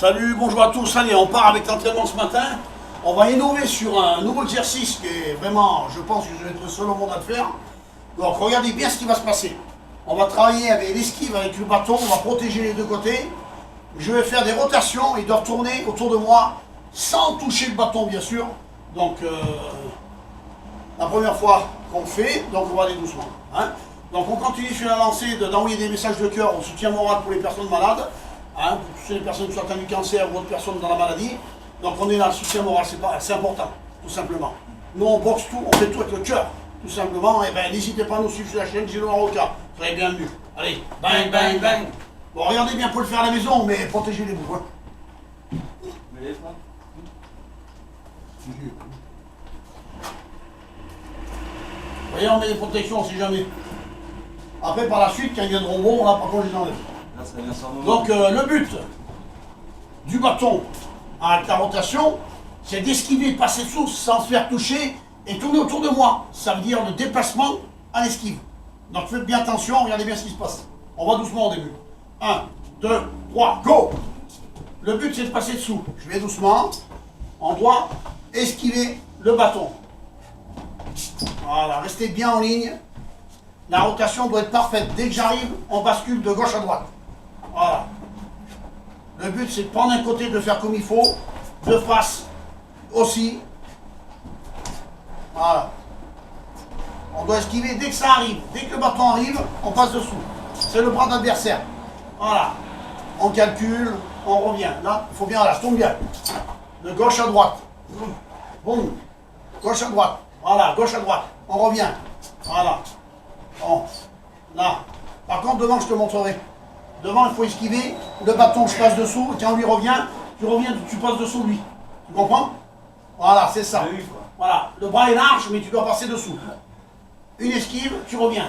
Salut, bonjour à tous. Allez, on part avec l'entraînement ce matin. On va innover sur un nouveau exercice qui est vraiment, je pense que je vais être le seul au monde à le faire. Donc regardez bien ce qui va se passer. On va travailler avec l'esquive, avec le bâton, on va protéger les deux côtés. Je vais faire des rotations, ils doivent tourner autour de moi sans toucher le bâton bien sûr. Donc la première fois qu'on fait, donc on va aller doucement. Hein. Donc on continue sur la lancée d'envoyer des messages de cœur au soutien moral pour les personnes malades. Hein, pour toutes les personnes qui sont atteintes du cancer ou d'autres personnes dans la maladie. Donc on est là, le soutien moral, c'est important, tout simplement. Nous on boxe tout, on fait tout avec le cœur, tout simplement. Et bien n'hésitez pas à nous suivre sur la chaîne Gino Roca, vous serez bienvenus. Allez, bang, bang, bang. Bon, regardez bien, pour le faire à la maison, mais protégez les bouts. Hein. Vous voyez, on met des protections, on sait jamais. Après, par la suite, quand ils viendront bons, là, par contre, je les enlève. Donc, le but du bâton avec la rotation, c'est d'esquiver, de passer dessous sans se faire toucher et tourner autour de moi. Ça veut dire le déplacement à l'esquive. Donc, faites bien attention, regardez bien ce qui se passe. On va doucement au début. 1, 2, 3, go! Le but, c'est de passer dessous. Je vais doucement. On doit esquiver le bâton. Voilà, restez bien en ligne. La rotation doit être parfaite. Dès que j'arrive, on bascule de gauche à droite. Voilà. Le but, c'est de prendre un côté, de le faire comme il faut. De face aussi. Voilà. On doit esquiver dès que ça arrive. Dès que le bâton arrive, on passe dessous. C'est le bras d'adversaire. Voilà. On calcule, on revient. Là, il faut bien, là, je tombe bien. De gauche à droite. Bon. Gauche à droite. Voilà, gauche à droite. On revient. Voilà. Bon. Là. Par contre, devant, je te montrerai. Devant, il faut esquiver. Le bâton, je passe dessous. Et quand on lui revient, tu passes dessous de lui. Tu comprends? Voilà, c'est ça. Voilà. Le bras est large, mais tu dois passer dessous. Une esquive, tu reviens.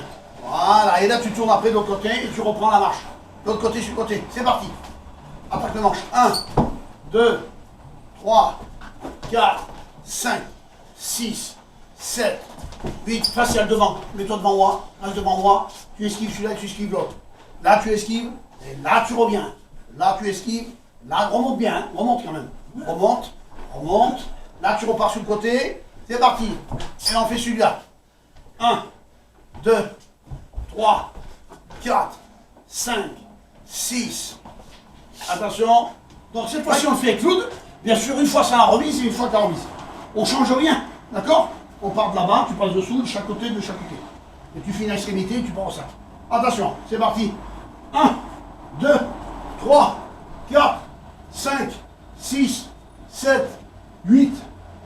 Voilà. Et là, tu tournes après de l'autre côté et tu reprends la marche. L'autre côté sur le côté. C'est parti. Attaque le manche. 1, 2, 3, 4, 5, 6, 7, 8. Facial devant. Mets-toi devant moi. Reste devant moi. Tu esquives celui-là et tu esquives l'autre. Là, tu esquives. Et là, tu reviens. Là, tu esquives. Là, remonte bien. Hein. Remonte quand même. Remonte. Remonte. Là, tu repars sur le côté. C'est parti. Et on fait celui-là. 1, 2, 3, 4, 5, 6. Attention. Donc, cette fois-ci, on le fait avec coude. Bien sûr, une fois ça la remise et une fois ta remise. On change rien. D'accord? On part de là-bas, tu passes dessous, de chaque côté, de chaque côté. Et tu finis à l'extrémité et tu pars au sac. Attention, c'est parti. 1, 2, 3, 4, 5, 6, 7, 8.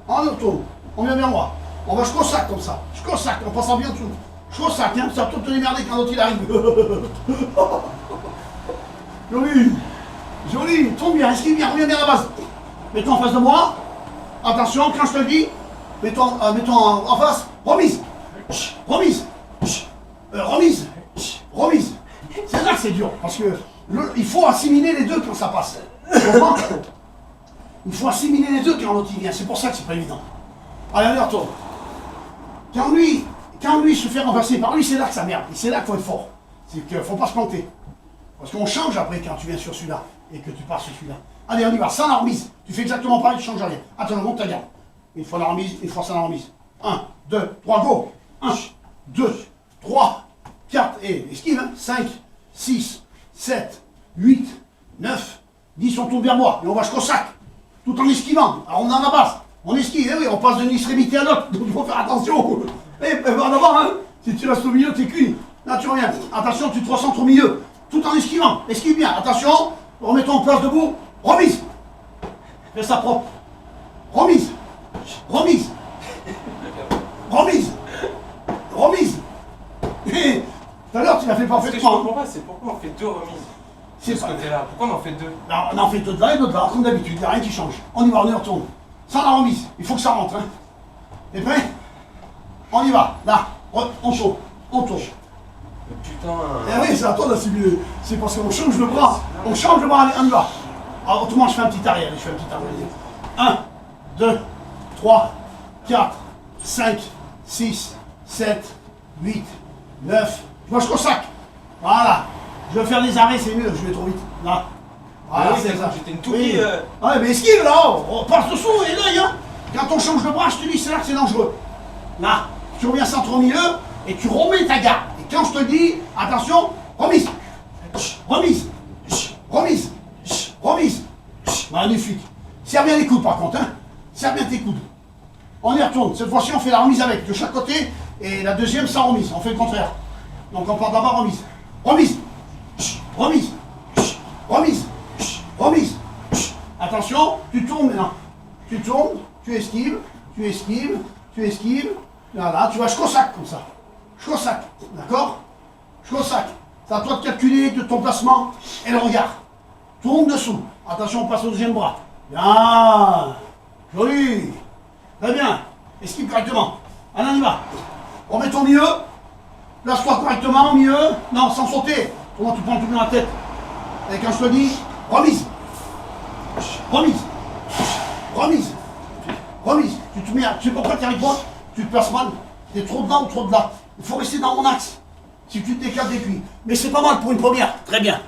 On retourne. On vient vers moi. On va jusqu'au sac comme ça. Jusqu'au sac, en passant bien dessous. Jusqu'au sac, hein. Ça va tout te démerder quand l'autre il arrive. Joli. Joli. Tombe bien, esquive bien, reviens bien à la base. Mets-toi en face de moi. Attention, quand je te le dis, mets-toi en face. Remise. Remise. Remise. Remise. C'est là que c'est dur. Parce que il faut assimiler les deux quand ça passe. Tu comprends? Il faut assimiler les deux quand l'autre il vient. C'est pour ça que c'est pas évident. Allez, on retourne. Quand lui se fait renverser par lui, c'est là que ça merde. Et c'est là qu'il faut être fort. C'est qu'il ne faut pas se planter. Parce qu'on change après quand tu viens sur celui-là. Et que tu pars sur celui-là. Allez, on y va, sans la remise. Tu fais exactement pareil, tu changes rien. Attends, monte ta garde. Une fois la remise, une fois sans la remise. 1, 2, 3, go. 1, 2, 3, 4, et esquive, hein. 5, 6, 7, 8, 9, 10, on tourne vers moi. Et on va jusqu'au sac. Tout en esquivant. Alors on est en la base. On esquive, eh oui, on passe d'une extrémité à l'autre. Donc il faut faire attention. Eh, en avant, hein. Si tu restes au milieu, t'es cuit. Là, tu reviens. Attention, tu te recentres au milieu. Tout en esquivant. Esquive bien. Attention. Remettons en place debout. Remise. Fais ça propre. Remise. Remise. Remise. Remise. Et tout à l'heure, tu l'as fait parfaitement. Ce que je comprends pas, c'est pourquoi on fait deux remises. C'est ce côté-là. Pourquoi on en fait deux? Non, on en fait deux de là et deux de là, comme d'habitude. Il n'y a rien qui change. On y va, on y retourne. Sans la remise. Il faut que ça rentre. Hein. T'es prêt? On y va. Là. On chauffe. On tourne. Putain. Eh oui, c'est à toi d'assimiler. C'est parce qu'on change le bras. On change le bras, allez, on y va. Alors, autrement, je fais un petit arrière. Je fais un petit arrière. 1, 2, 3, 4, 5, 6, 7, 8, 9. Je vois jusqu'au sac. Voilà. Je vais faire des arrêts, c'est mieux. Je vais trop vite. Là. Voilà, oui, c'est ça. j'étais une Oui. toupie. Ouais, mais esquive là, on passe dessous et l'œil, hein. Quand on change de bras, je te dis, c'est là que c'est dangereux. Là, tu reviens centre au milieu et tu remets ta garde. Et quand je te dis, attention, remise, remise, remise, remise. Magnifique. Serre bien les coudes par contre, hein. Serre bien tes coudes. On y retourne. Cette fois-ci, on fait la remise avec, de chaque côté, et la deuxième sans remise. On fait le contraire. Donc on part d'abord remise. Remise. Remise. Remise. Remise. Attention, tu tournes maintenant. Tu tournes, tu esquives, tu esquives, tu esquives. Voilà, tu vas jusqu'au sac comme ça. Jusqu'au sac. D'accord? Jusqu'au sac. C'est à toi de calculer de ton placement et le regard. Tourne dessous. Attention, on passe au deuxième bras. Bien. Joli. Très bien. Esquive correctement. Allez, on y va. Remets ton milieu. Place-toi correctement au milieu. Non, sans sauter. Comment tu prends tout dans la tête. Et quand je te dis, remise. Remise. Remise. Remise. Tu te mets à... Tu sais pourquoi tu n'y arrives pas? Tu te places mal. Tu es trop dedans ou trop de là. Il faut rester dans mon axe. Si tu te décales des cuits. Mais c'est pas mal pour une première. Très bien.